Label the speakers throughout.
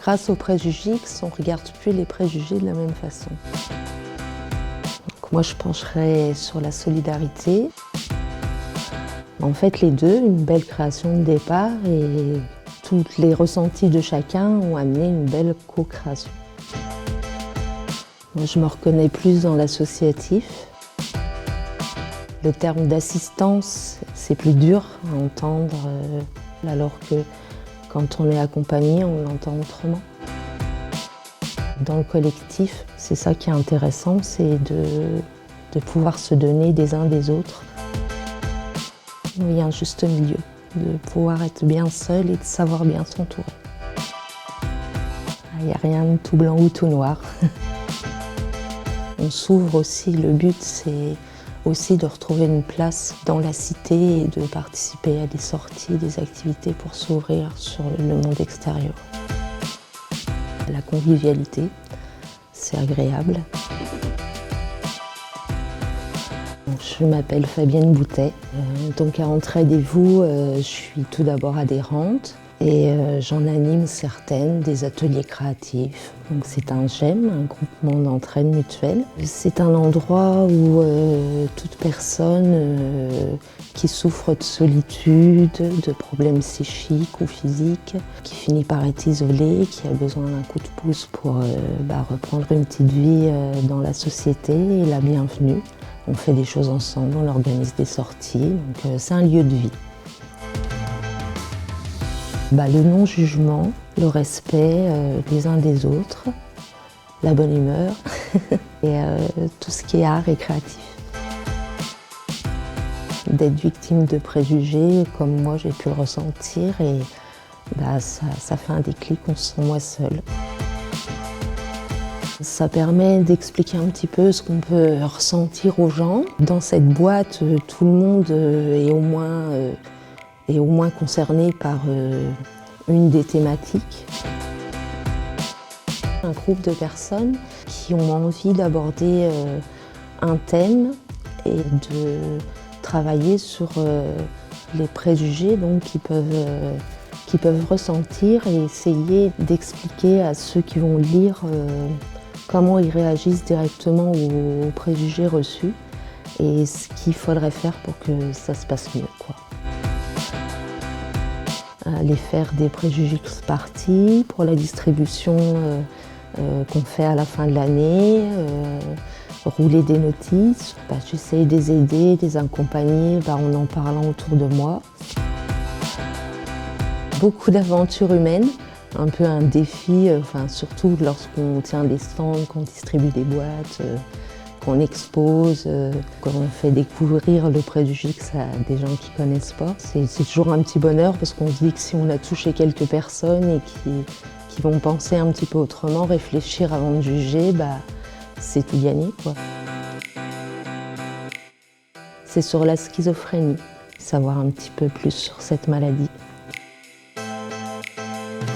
Speaker 1: grâce aux préjugés, on ne regarde plus les préjugés de la même façon. Donc moi, je pencherais sur la solidarité. En fait, les deux, une belle création de départ et tous les ressentis de chacun ont amené une belle co-création. Moi, je me reconnais plus dans l'associatif. Le terme d'assistance, c'est plus dur à entendre, alors que quand on est accompagné, on l'entend autrement. Dans le collectif, c'est ça qui est intéressant, c'est de pouvoir se donner des uns des autres. Il y a un juste milieu, de pouvoir être bien seul et de savoir bien s'entourer. Il n'y a rien de tout blanc ou tout noir. On s'ouvre aussi, le but c'est aussi de retrouver une place dans la cité et de participer à des sorties, des activités pour s'ouvrir sur le monde extérieur. La convivialité, c'est agréable. Je m'appelle Fabienne Boutet. Donc à Entraide et vous, je suis tout d'abord adhérente et j'en anime certaines, des ateliers créatifs. Donc c'est un GEM, un groupement d'entraide mutuelle. C'est un endroit où toute personne qui souffre de solitude, de problèmes psychiques ou physiques, qui finit par être isolée, qui a besoin d'un coup de pouce pour reprendre une petite vie dans la société, est la bienvenue. On fait des choses ensemble, on organise des sorties, donc c'est un lieu de vie. Le non-jugement, le respect les uns des autres, la bonne humeur et tout ce qui est art et créatif. D'être victime de préjugés, comme moi j'ai pu le ressentir, et ça fait un déclic, on se sent moins seul. Ça permet d'expliquer un petit peu ce qu'on peut ressentir aux gens. Dans cette boîte, tout le monde est au moins concerné par une des thématiques. Un groupe de personnes qui ont envie d'aborder un thème et de travailler sur les préjugés qu'ils peuvent ressentir et essayer d'expliquer à ceux qui vont lire comment ils réagissent directement aux préjugés reçus et ce qu'il faudrait faire pour que ça se passe mieux, Les faire des préjugés parties pour la distribution qu'on fait à la fin de l'année, rouler des notices. J'essaie de les aider, de les accompagner en en parlant autour de moi. Beaucoup d'aventures humaines, un peu un défi, surtout lorsqu'on tient des stands, qu'on distribue des boîtes, qu'on expose, qu'on fait découvrir le préjugé à des gens qui ne connaissent pas. C'est toujours un petit bonheur parce qu'on se dit que si on a touché quelques personnes et qui vont penser un petit peu autrement, réfléchir avant de juger, c'est tout gagné, C'est sur la schizophrénie, savoir un petit peu plus sur cette maladie.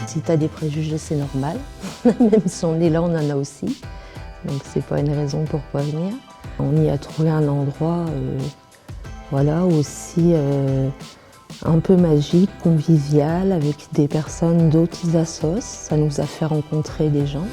Speaker 1: Si tu as des préjugés, c'est normal. Même si on est là, on en a aussi. Donc c'est pas une raison pour pas venir. On y a trouvé un endroit aussi un peu magique, convivial, avec des personnes d'autres assos. Ça nous a fait rencontrer des gens.